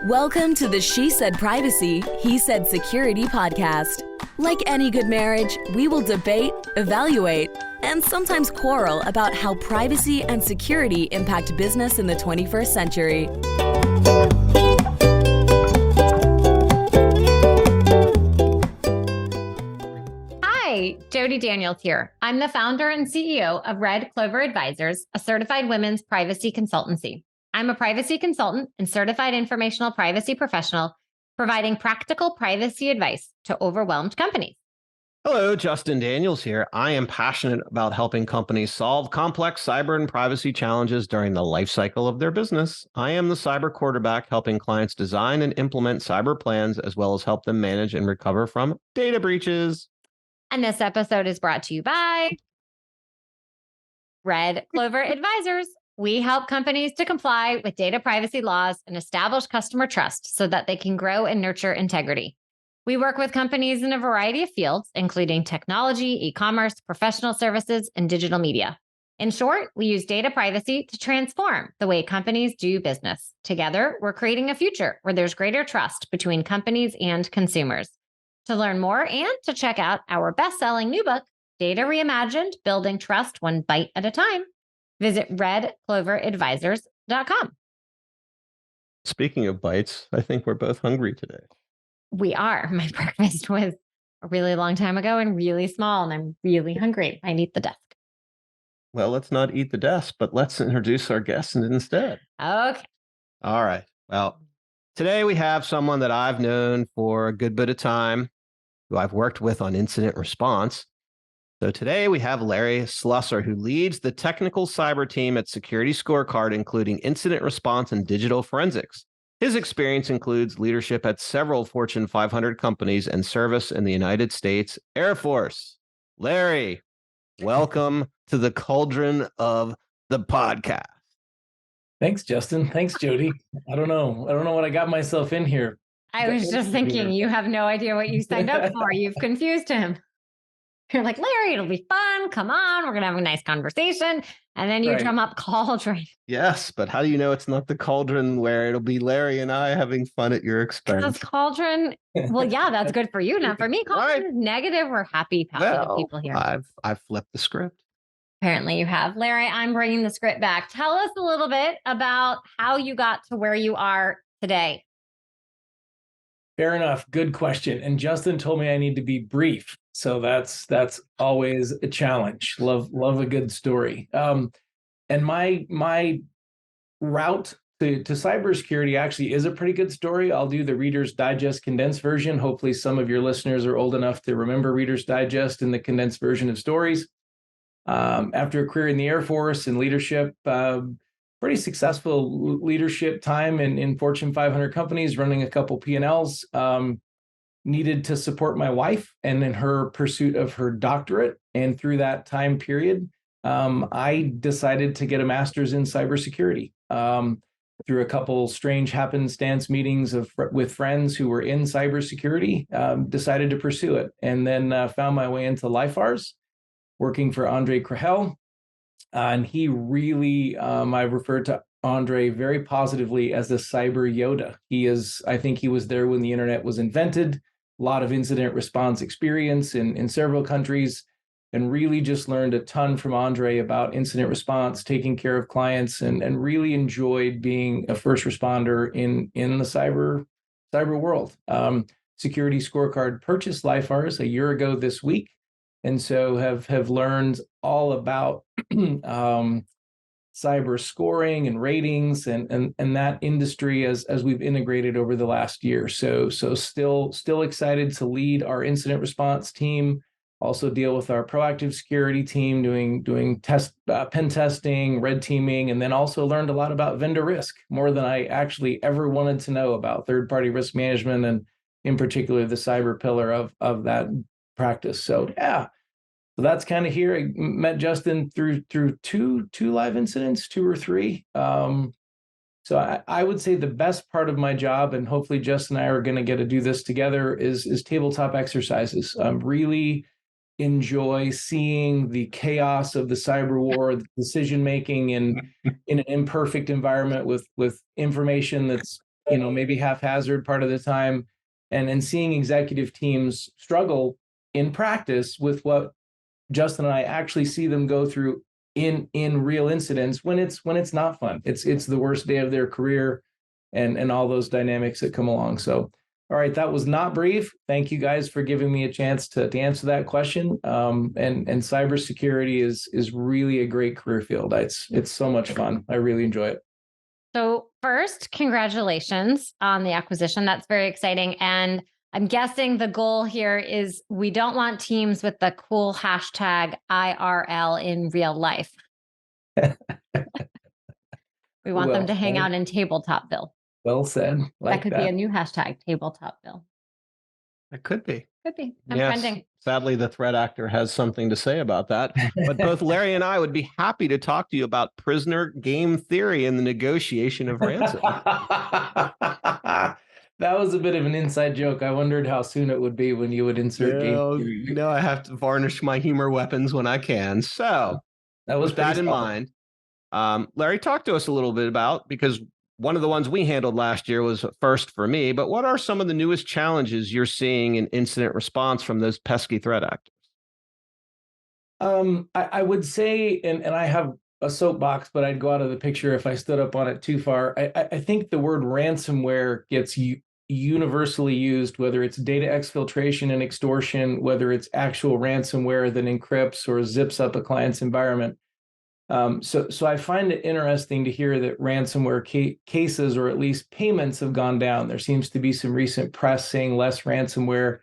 Welcome to the She Said Privacy, He Said Security podcast. Like any good marriage, we will debate, evaluate, and sometimes quarrel about how privacy and security impact business in the 21st century. Hi, Jody Daniels here. I'm the founder and CEO of Red Clover Advisors, a certified women's privacy consultancy. I'm a privacy consultant and certified informational privacy professional, providing practical privacy advice to overwhelmed companies. Hello, Justin Daniels here. I am passionate about helping companies solve complex cyber and privacy challenges during the life cycle of their business. I am the cyber quarterback, helping clients design and implement cyber plans, as well as help them manage and recover from data breaches. And this episode is brought to you by Red Clover Advisors. We help companies to comply with data privacy laws and establish customer trust so that they can grow and nurture integrity. We work with companies in a variety of fields, including technology, e-commerce, professional services, and digital media. In short, we use data privacy to transform the way companies do business. Together, we're creating a future where there's greater trust between companies and consumers. To learn more and to check out our best-selling new book, Data Reimagined, Building Trust One Bite at a Time, visit redcloveradvisors.com. Speaking of bites, I think we're both hungry today. We are. My breakfast was a really long time ago and really small, and I'm really hungry. I need the desk. Well, let's not eat the desk, but let's introduce our guests instead. Okay. All right. Well, today we have someone that I've known for a good bit of time, who I've worked with on incident response. So today we have Larry Slusser, who leads the technical cyber team at SecurityScorecard, including incident response and digital forensics. His experience includes leadership at several Fortune 500 companies and service in the United States Air Force. Larry, welcome to the cauldron of the podcast. Thanks, Justin. Thanks, Jody. I don't know what I got myself in here. I was just thinking, you have no idea what you signed up for. You've confused him. You're like, Larry, it'll be fun. Come on, we're going to have a nice conversation. And then you drum up cauldron. Yes, but how do you know it's not the cauldron where it'll be Larry and I having fun at your expense? Because cauldron, well, yeah, that's good for you, not for me. Cauldron is negative. We're happy, positive people here. I've flipped the script. Apparently you have. Larry, I'm bringing the script back. Tell us a little bit about how you got to where you are today. Fair enough. Good question. And Justin told me I need to be brief. So that's always a challenge. Love a good story. And my route to cybersecurity actually is a pretty good story. I'll do the Reader's Digest condensed version. Hopefully some of your listeners are old enough to remember Reader's Digest and the condensed version of stories. After a career in the Air Force and leadership, pretty successful leadership time in Fortune 500 companies, running a couple P&Ls, needed to support my wife and in her pursuit of her doctorate. And through that time period, I decided to get a master's in cybersecurity. Through a couple strange happenstance meetings with friends who were in cybersecurity, decided to pursue it. And then found my way into LifeArs, working for Andre Krahel. And he really, I refer to Andre very positively as the cyber Yoda. I think he was there when the internet was invented, a lot of incident response experience in several countries, and really just learned a ton from Andre about incident response, taking care of clients, and really enjoyed being a first responder in the cyber world. SecurityScorecard purchased LifeArs a year ago this week. And so have learned all about cyber scoring and ratings and that industry as we've integrated over the last year. So still excited to lead our incident response team, also deal with our proactive security team, doing pen testing, red teaming, and then also learned a lot about vendor risk, more than I actually ever wanted to know about third-party risk management, and in particular the cyber pillar of that practice. So yeah. So that's kind of here. I met Justin through two live incidents, 2 or 3. So I would say the best part of my job, and hopefully Justin and I are going to get to do this together, is tabletop exercises. Really enjoy seeing the chaos of the cyber war, the decision making in an imperfect environment with information that's maybe haphazard part of the time, and seeing executive teams struggle in practice with what Justin and I actually see them go through in real incidents when it's not fun. It's the worst day of their career, and all those dynamics that come along. So, all right, that was not brief. Thank you guys for giving me a chance to answer that question. And cybersecurity is really a great career field. It's so much fun. I really enjoy it. So first, congratulations on the acquisition. That's very exciting. And I'm guessing the goal here is we don't want teams with the cool hashtag IRL in real life. We want them to hang out in Tabletopville. Well said. That could be a new hashtag, Tabletopville. It could be. Could be. I'm trending. Sadly, the threat actor has something to say about that. But both Larry and I would be happy to talk to you about prisoner game theory and the negotiation of ransom. That was a bit of an inside joke. I wondered how soon it would be when you would insert game theory. No, I have to varnish my humor weapons when I can. So that was with that in mind, Larry, talk to us a little bit about, because one of the ones we handled last year was a first for me, but what are some of the newest challenges you're seeing in incident response from those pesky threat actors? I would say, and I have a soapbox, but I'd go out of the picture if I stood up on it too far. I think the word ransomware gets universally used, whether it's data exfiltration and extortion, whether it's actual ransomware that encrypts or zips up a client's environment. So I find it interesting to hear that ransomware cases, or at least payments, have gone down. There seems to be some recent press saying less ransomware.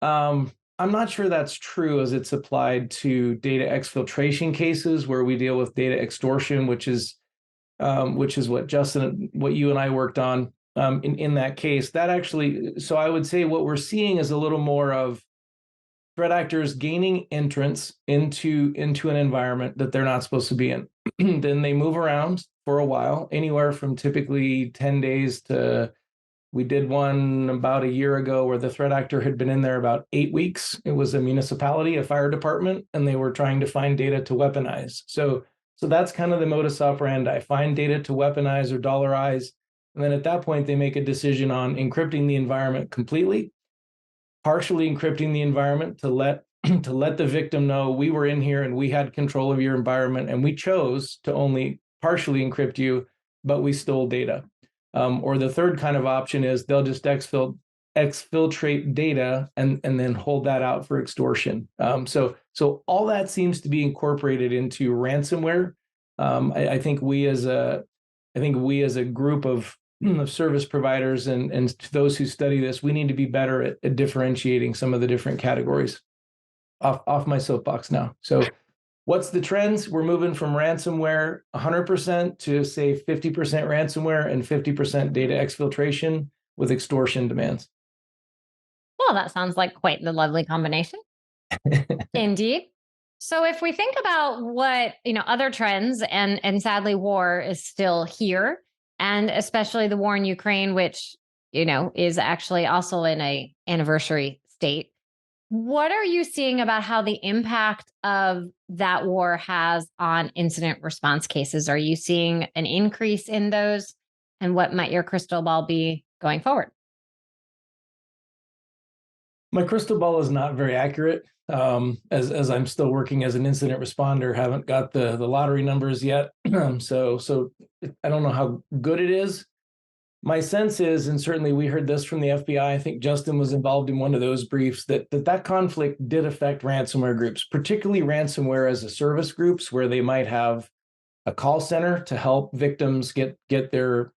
I'm not sure that's true as it's applied to data exfiltration cases where we deal with data extortion, which is what Justin, what you and I worked on in that case. That actually, so I would say what we're seeing is a little more of threat actors gaining entrance into an environment that they're not supposed to be in. Then they move around for a while, anywhere from typically 10 days to, we did one about a year ago where the threat actor had been in there about 8 weeks. It was a municipality, a fire department, and they were trying to find data to weaponize. So that's kind of the modus operandi: find data to weaponize or dollarize. And then at that point, they make a decision on encrypting the environment completely, partially encrypting the environment to let the victim know we were in here and we had control of your environment, and we chose to only partially encrypt you, but we stole data. Or the third kind of option is they'll just exfiltrate data and then hold that out for extortion. So all that seems to be incorporated into ransomware. I think we as a group of service providers and to those who study this, we need to be better at differentiating some of the different categories. Off my soapbox now. So what's the trends? We're moving from ransomware 100% to, say, 50% ransomware and 50% data exfiltration with extortion demands. Well, that sounds like quite the lovely combination. Indeed. So if we think about what, other trends, and sadly war is still here, and especially the war in Ukraine, which, is actually also in a anniversary state. What are you seeing about how the impact of that war has on incident response cases? Are you seeing an increase in those? And what might your crystal ball be going forward? My crystal ball is not very accurate. As I'm still working as an incident responder, haven't got the lottery numbers yet. So I don't know how good it is. My sense is, and certainly we heard this from the FBI, I think Justin was involved in one of those briefs, that conflict did affect ransomware groups, particularly ransomware as a service groups, where they might have a call center to help victims get their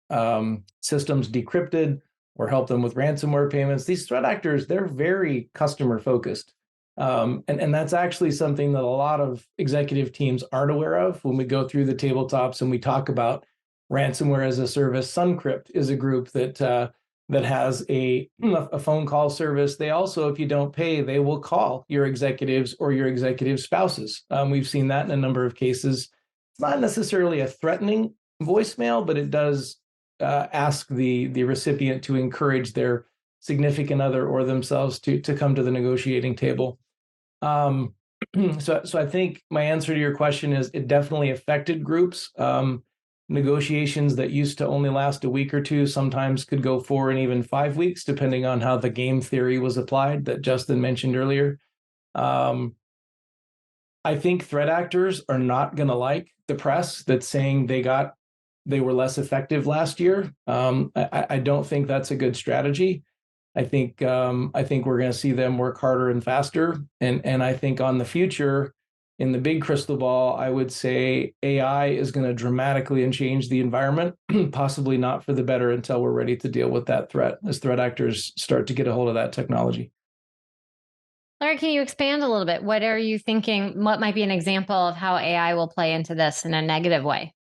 systems decrypted or help them with ransomware payments. These threat actors, they're very customer focused. And that's actually something that a lot of executive teams aren't aware of when we go through the tabletops and we talk about ransomware as a service. Suncrypt is a group that has a phone call service. They also, if you don't pay, they will call your executives or your executive spouses. We've seen that in a number of cases. It's not necessarily a threatening voicemail, but it does ask the recipient to encourage their significant other or themselves to come to the negotiating table. So I think my answer to your question is it definitely affected groups. negotiations that used to only last a week or two sometimes could go 4 and even 5 weeks, depending on how the game theory was applied that Justin mentioned earlier. I think threat actors are not going to like the press that's saying they were less effective last year. I don't think that's a good strategy. I think we're going to see them work harder and faster. And I think on the future, in the big crystal ball, I would say AI is going to dramatically change the environment, possibly not for the better until we're ready to deal with that threat as threat actors start to get a hold of that technology. Larry, can you expand a little bit? What are you thinking? What might be an example of how AI will play into this in a negative way?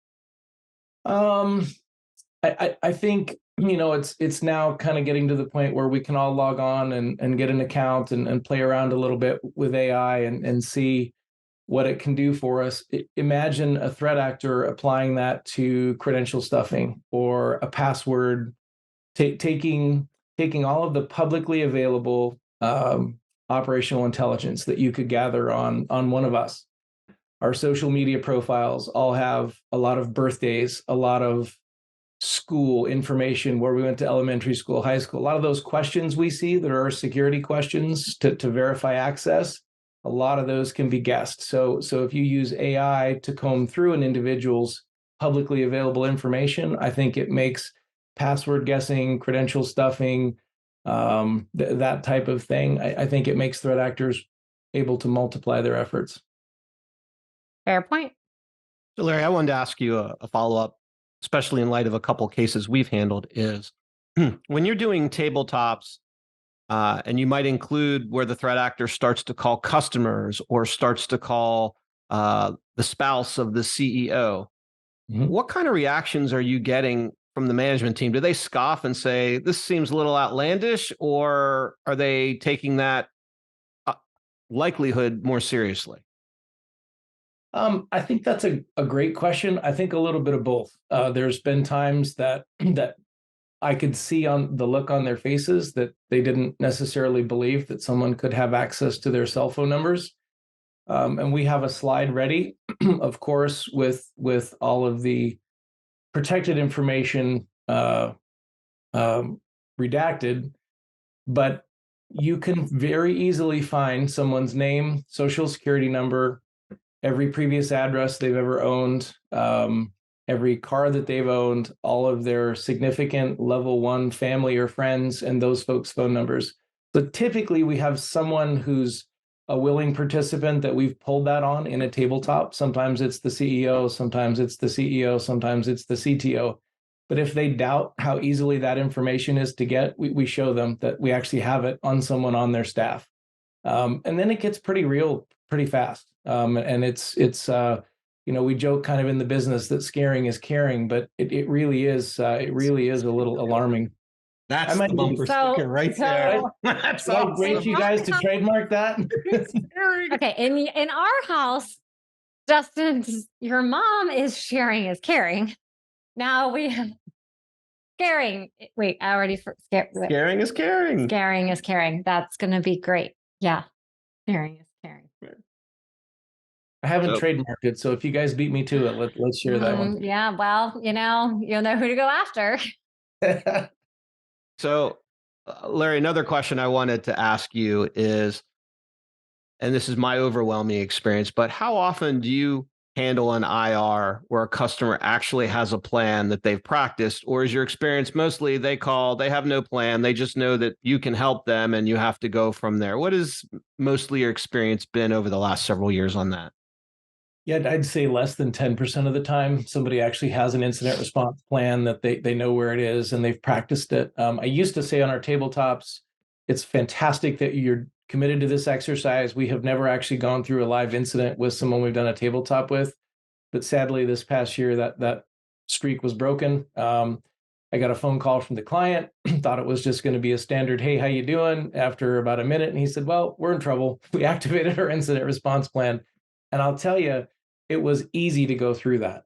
I think, it's now kind of getting to the point where we can all log on and get an account and play around a little bit with AI and see what it can do for us. Imagine a threat actor applying that to credential stuffing or a password, taking all of the publicly available operational intelligence that you could gather on one of us. Our social media profiles all have a lot of birthdays, a lot of school information, where we went to elementary school, high school. A lot of those questions we see that are security questions to verify access, a lot of those can be guessed. So if you use AI to comb through an individual's publicly available information, I think it makes password guessing, credential stuffing, that type of thing, I think it makes threat actors able to multiply their efforts. Fair point. So, Larry, I wanted to ask you a follow-up, especially in light of a couple of cases we've handled, is when you're doing tabletops, and you might include where the threat actor starts to call customers or starts to call the spouse of the CEO, what kind of reactions are you getting from the management team? Do they scoff and say, this seems a little outlandish, or are they taking that likelihood more seriously? I think that's a great question. I think a little bit of both. There's been times that I could see on the look on their faces that they didn't necessarily believe that someone could have access to their cell phone numbers. And we have a slide ready, of course, with all of the protected information redacted, but you can very easily find someone's name, social security number, every previous address they've ever owned, every car that they've owned, all of their significant level 1 family or friends, and those folks' phone numbers. So typically we have someone who's a willing participant that we've pulled that on in a tabletop. Sometimes it's the CEO, sometimes it's the CEO, sometimes it's the CTO. But if they doubt how easily that information is to get, we show them that we actually have it on someone on their staff. And then it gets pretty real pretty fast. And it's we joke kind of in the business that scaring is caring, but it really is a little alarming. That's the bumper sticker right there. That's awesome. Great you guys to trademark that. Okay, in our house, Justin, your mom is sharing is caring. Now we have scaring. Wait, I already scaring is caring. Scaring is caring. That's going to be great. Yeah, scaring is caring. I haven't trademarked it, so if you guys beat me to it, let's share that one. Yeah, well, you'll know who to go after. So, Larry, another question I wanted to ask you is, and this is my overwhelming experience, but how often do you handle an IR where a customer actually has a plan that they've practiced, or is your experience mostly they call, they have no plan, they just know that you can help them and you have to go from there? What has mostly your experience been over the last several years on that? Yeah, I'd say less than 10% of the time, somebody actually has an incident response plan that they know where it is and they've practiced it. I used to say on our tabletops, it's fantastic that you're committed to this exercise. We have never actually gone through a live incident with someone we've done a tabletop with, but sadly this past year that streak was broken. I got a phone call from the client, thought it was just going to be a standard, hey, how you doing? After about a minute, and he said, well, we're in trouble. We activated our incident response plan. And I'll tell you, it was easy to go through that.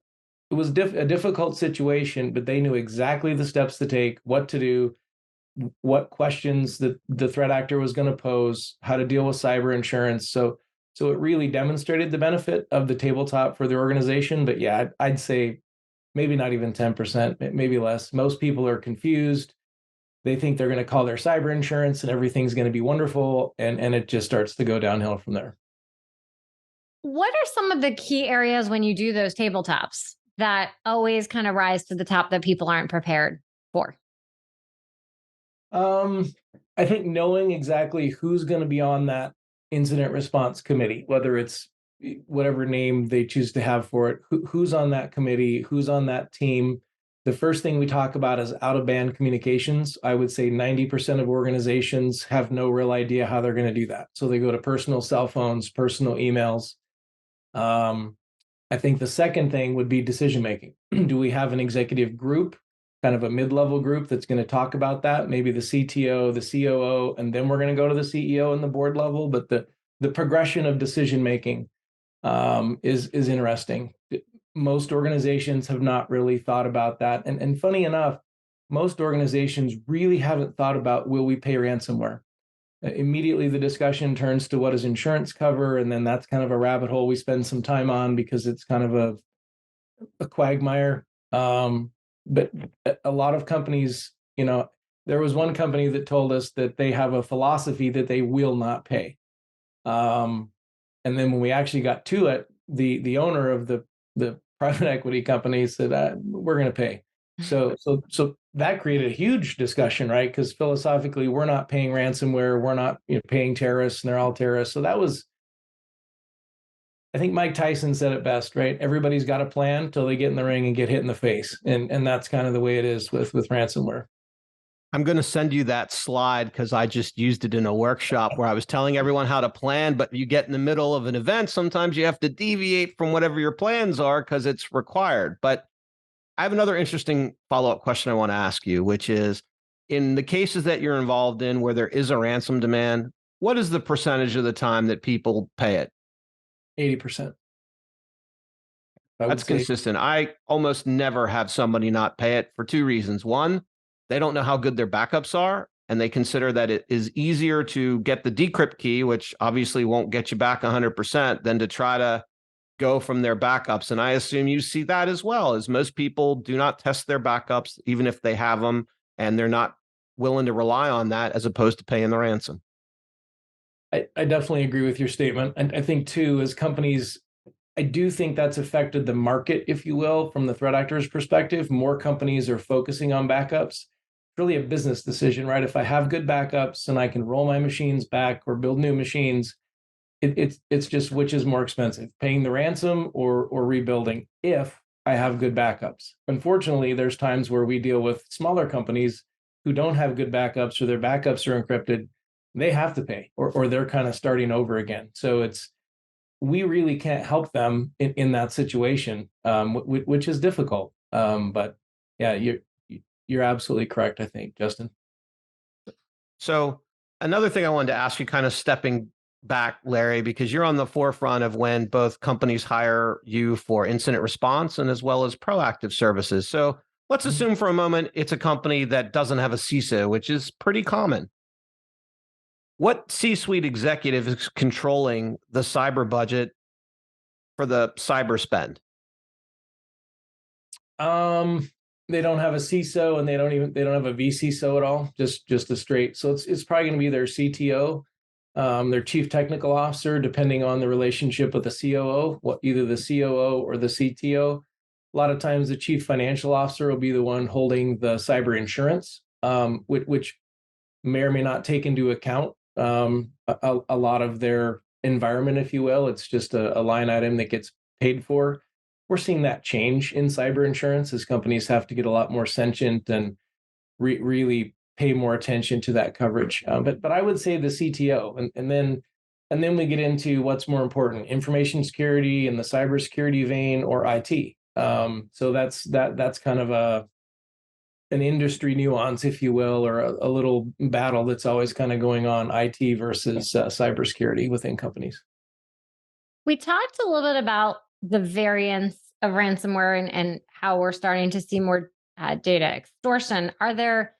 It was a difficult situation, but they knew exactly the steps to take, what to do, what questions the threat actor was going to pose, how to deal with cyber insurance. So it really demonstrated the benefit of the tabletop for the organization. But yeah, I'd say maybe not even 10%, maybe less. Most people are confused. They think they're going to call their cyber insurance and everything's going to be wonderful. And it just starts to go downhill from there. What are some of the key areas when you do those tabletops that always kind of rise to the top that people aren't prepared for? I think knowing exactly who's going to be on that incident response committee, whether it's whatever name they choose to have for it, who's on that committee, who's on that team. The first thing we talk about is out-of-band communications. I would say 90% of organizations have no real idea how they're going to do that. So they go to personal cell phones, personal emails. I think the second thing would be decision-making. Do we have an executive group, kind of a mid-level group that's going to talk about that? Maybe the CTO, the COO, and then we're going to go to the CEO and the board level. But the progression of decision-making is interesting. Most organizations have not really thought about that. And funny enough, most organizations really haven't thought about, will we pay ransomware? Immediately the discussion turns to what does insurance cover? And then that's kind of a rabbit hole we spend some time on because it's kind of a quagmire. But a lot of companies, there was one company that told us that they have a philosophy that they will not pay. And then when we actually got to it, the owner of the private equity company said, we're going to pay. So that created a huge discussion, right? Because philosophically, we're not paying ransomware, we're not paying terrorists, and they're all terrorists. So that was, I think Mike Tyson said it best, right? Everybody's got a plan till they get in the ring and get hit in the face, and that's kind of the way it is with ransomware. I'm going to send you that slide because I just used it in a workshop where I was telling everyone how to plan, but you get in the middle of an event, sometimes you have to deviate from whatever your plans are because it's required. But I have another interesting follow-up question I want to ask you, which is, in the cases that you're involved in where there is a ransom demand, what is the percentage of the time that people pay it? 80%. That's consistent. I almost never have somebody not pay it for two reasons. One, they don't know how good their backups are, and they consider that it is easier to get the decrypt key, which obviously won't get you back 100%, than to try to go from their backups. And I assume you see that as well, as most people do not test their backups, even if they have them, and they're not willing to rely on that as opposed to paying the ransom. I definitely agree with your statement. And I think, too, as companies, I do think that's affected the market, if you will, from the threat actor's perspective. More companies are focusing on backups. It's really a business decision, right? If I have good backups and I can roll my machines back or build new machines, it's just which is more expensive, paying the ransom or rebuilding if I have good backups. Unfortunately, there's times where we deal with smaller companies who don't have good backups or their backups are encrypted. They have to pay or they're kind of starting over again. So we really can't help them in that situation, which is difficult. But yeah, you're absolutely correct, I think, Justin. So another thing I wanted to ask you, kind of stepping back, Larry, because you're on the forefront of when both companies hire you for incident response and as well as proactive services. So let's assume for a moment it's a company that doesn't have a CISO, which is pretty common. What C-suite executive is controlling the cyber budget for the cyber spend? They don't have a CISO and they don't have a VCISO at all. Just a straight. So it's probably going to be their CTO, their chief technical officer, depending on the relationship with the COO, either the COO or the CTO. A lot of times the chief financial officer will be the one holding the cyber insurance, which may or may not take into account a lot of their environment, if you will. It's just a line item that gets paid for. We're seeing that change in cyber insurance as companies have to get a lot more sentient and really pay more attention to that coverage. But I would say the CTO, and then we get into what's more important: information security in the cybersecurity vein or IT. So that's kind of an industry nuance, if you will, or a little battle that's always kind of going on: IT versus cybersecurity within companies. We talked a little bit about the variance of ransomware and how we're starting to see more data extortion. Are there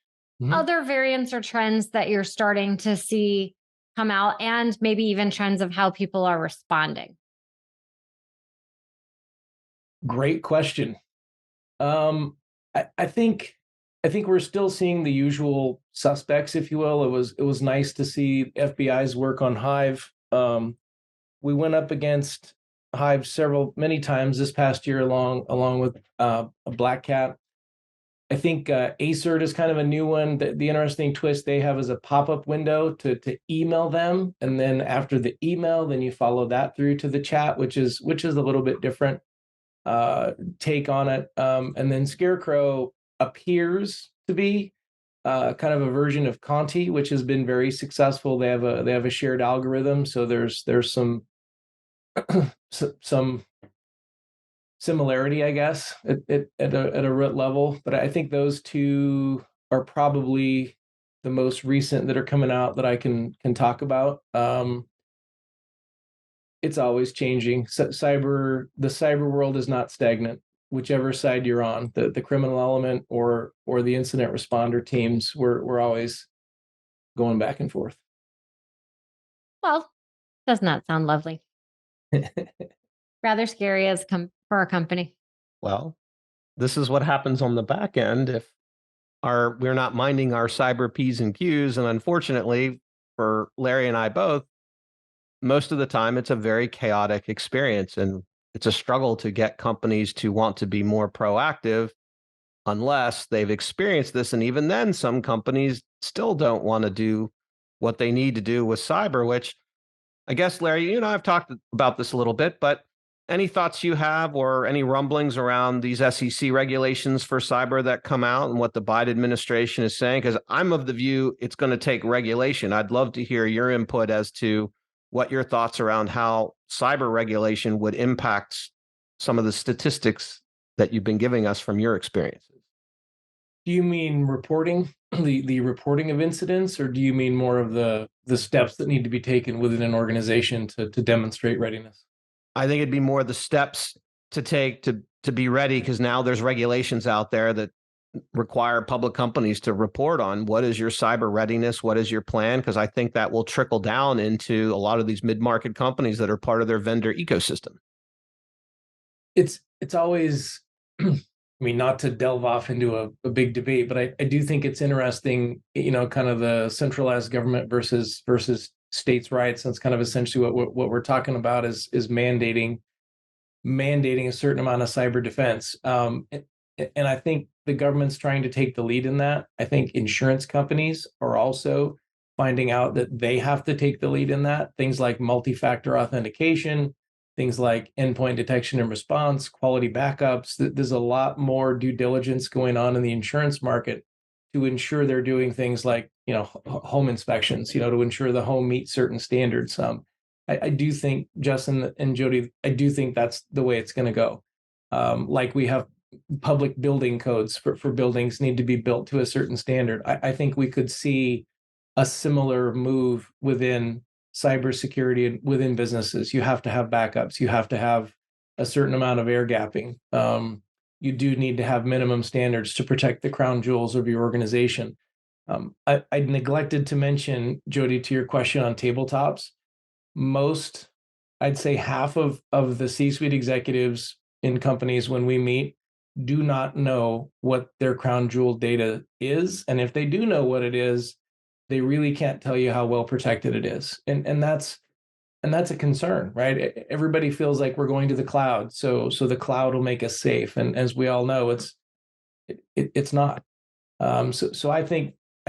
other variants or trends that you're starting to see come out, and maybe even trends of how people are responding? Great question. I think we're still seeing the usual suspects, if you will. It was nice to see FBI's work on Hive. We went up against Hive many times this past year, along with a Black Cat. I think ACERT is kind of a new one. The interesting twist they have is a pop-up window to email them, and then after the email, then you follow that through to the chat, which is a little bit different take on it. And then Scarecrow appears to be kind of a version of Conti, which has been very successful. They have a shared algorithm, so there's some some similarity, I guess, at a root level. But I think those two are probably the most recent that are coming out that I can talk about. It's always changing. The cyber world is not stagnant. Whichever side you're on, the criminal element or the incident responder teams, we're always going back and forth. Well, does not sound lovely. Rather scary for our company. Well, this is what happens on the back end if we're not minding our cyber P's and Q's. And unfortunately, for Larry and I both, most of the time it's a very chaotic experience, and it's a struggle to get companies to want to be more proactive unless they've experienced this. And even then, some companies still don't want to do what they need to do with cyber, which I guess, Larry, you and I have talked about this a little bit, but any thoughts you have or any rumblings around these SEC regulations for cyber that come out and what the Biden administration is saying? Because I'm of the view it's going to take regulation. I'd love to hear your input as to what your thoughts around how cyber regulation would impact some of the statistics that you've been giving us from your experiences. Do you mean reporting, the reporting of incidents, or do you mean more of the steps that need to be taken within an organization to demonstrate readiness? I think it'd be more the steps to take to be ready, because now there's regulations out there that require public companies to report on what is your cyber readiness, what is your plan, because I think that will trickle down into a lot of these mid-market companies that are part of their vendor ecosystem. It's always, I mean, not to delve off into a big debate, but I do think it's interesting, kind of the centralized government versus states' rights. That's kind of essentially what we're talking about is mandating a certain amount of cyber defense. And I think the government's trying to take the lead in that. I think insurance companies are also finding out that they have to take the lead in that. Things like multi-factor authentication, things like endpoint detection and response, quality backups. There's a lot more due diligence going on in the insurance market to ensure they're doing things like, home inspections, to ensure the home meets certain standards. I do think, Justin and Jody, I do think that's the way it's going to go. Like we have public building codes for buildings need to be built to a certain standard. I think we could see a similar move within cybersecurity and within businesses. You have to have backups. You have to have a certain amount of air gapping. You do need to have minimum standards to protect the crown jewels of your organization. I neglected to mention, Jody, to your question on tabletops, I'd say half of the C-suite executives in companies when we meet do not know what their crown jewel data is. And if they do know what it is, they really can't tell you how well protected it is. And that's a concern, right? Everybody feels like we're going to the cloud. So the cloud will make us safe. And as we all know, it's not. So I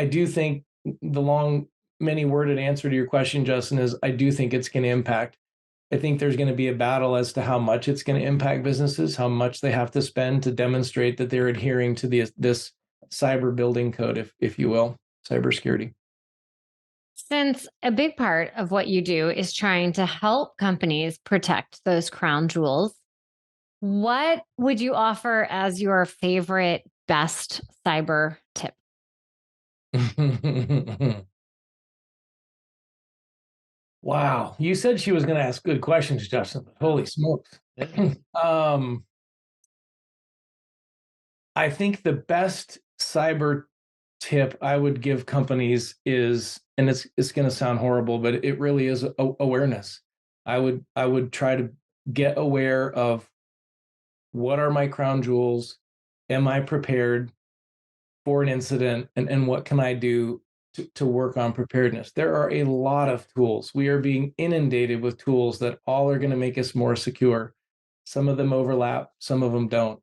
do think the long, many worded answer to your question, Justin, is I do think it's going to impact. I think there's going to be a battle as to how much it's going to impact businesses, how much they have to spend to demonstrate that they're adhering to this cyber building code, if you will, cybersecurity. Since a big part of what you do is trying to help companies protect those crown jewels, what would you offer as your favorite best cyber tip? Wow. You said she was going to ask good questions, Justin. Holy smokes. I think the best cyber tip I would give companies is, and it's going to sound horrible, but it really is awareness. I would try to get aware of what are my crown jewels, am I prepared for an incident, and what can I do to work on preparedness? There are a lot of tools. We are being inundated with tools that all are going to make us more secure. Some of them overlap, some of them don't.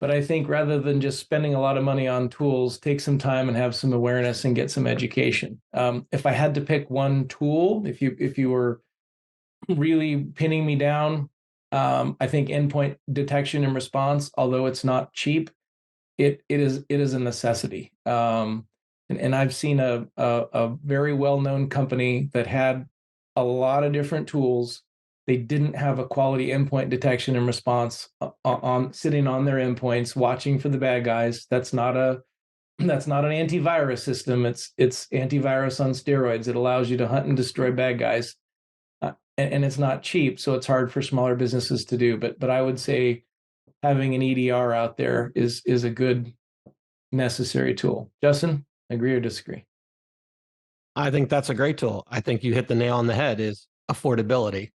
But I think rather than just spending a lot of money on tools, take some time and have some awareness and get some education. If I had to pick one tool, if you were really pinning me down, I think endpoint detection and response, although it's not cheap, it is a necessity. And I've seen a very well-known company that had a lot of different tools. They didn't have a quality endpoint detection and response on sitting on their endpoints, watching for the bad guys. That's not an antivirus system. It's antivirus on steroids. It allows you to hunt and destroy bad guys, and it's not cheap, so it's hard for smaller businesses to do. But I would say having an EDR out there is a good necessary tool. Justin, agree or disagree? I think that's a great tool. I think you hit the nail on the head, is affordability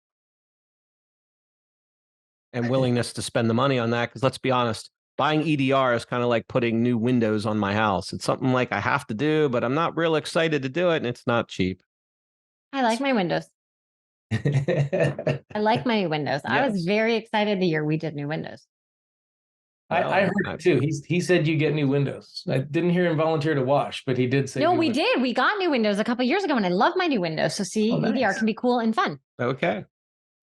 and willingness to spend the money on that. Because let's be honest, buying EDR is kind of like putting new windows on my house. It's something like I have to do, but I'm not real excited to do it, and it's not cheap. I like my windows. I like my new windows. Yes. I was very excited the year we did new windows. I heard it too. He said you get new windows. I didn't hear him volunteer to wash, but he did say. No, we did. We got new windows a couple of years ago, and I love my new windows. So see, nice. EDR can be cool and fun. Okay.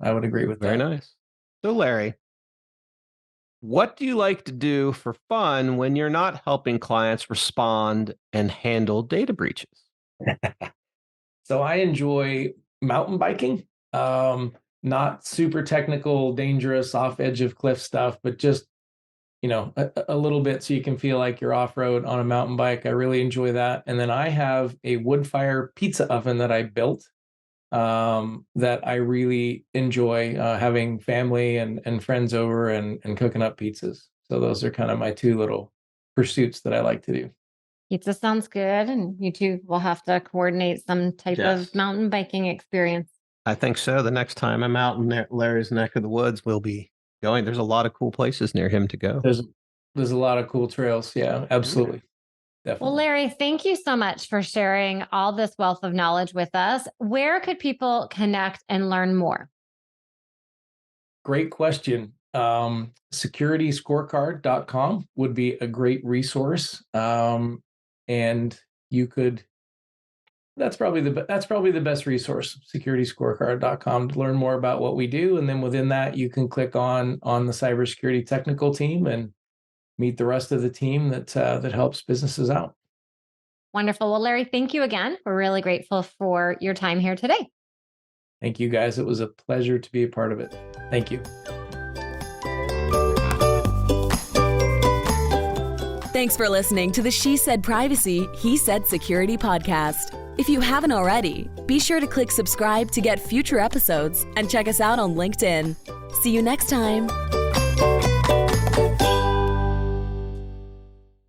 I would agree with that. Very nice. So Larry, what do you like to do for fun when you're not helping clients respond and handle data breaches? So I enjoy mountain biking. Not super technical, dangerous, off edge of cliff stuff, but just, a little bit so you can feel like you're off-road on a mountain bike. I really enjoy that. And then I have a wood fire pizza oven that I built that I really enjoy having family and friends over and cooking up pizzas. So those are kind of my two little pursuits that I like to do. Pizza sounds good. And you two will have to coordinate some type of mountain biking experience. I think so. The next time I'm out in Larry's neck of the woods, we'll be going. There's a lot of cool places near him to go. There's a lot of cool trails. Yeah, absolutely. Definitely. Well, Larry, thank you so much for sharing all this wealth of knowledge with us. Where could people connect and learn more? Great question. SecurityScorecard.com would be a great resource. And you could, that's probably the best resource, SecurityScorecard.com, to learn more about what we do. And then within that, you can click on the cybersecurity technical team and meet the rest of the team that helps businesses out. Wonderful. Well, Larry, thank you again. We're really grateful for your time here today. Thank you, guys. It was a pleasure to be a part of it. Thank you. Thanks for listening to the She Said Privacy, He Said Security podcast. If you haven't already, be sure to click subscribe to get future episodes and check us out on LinkedIn. See you next time.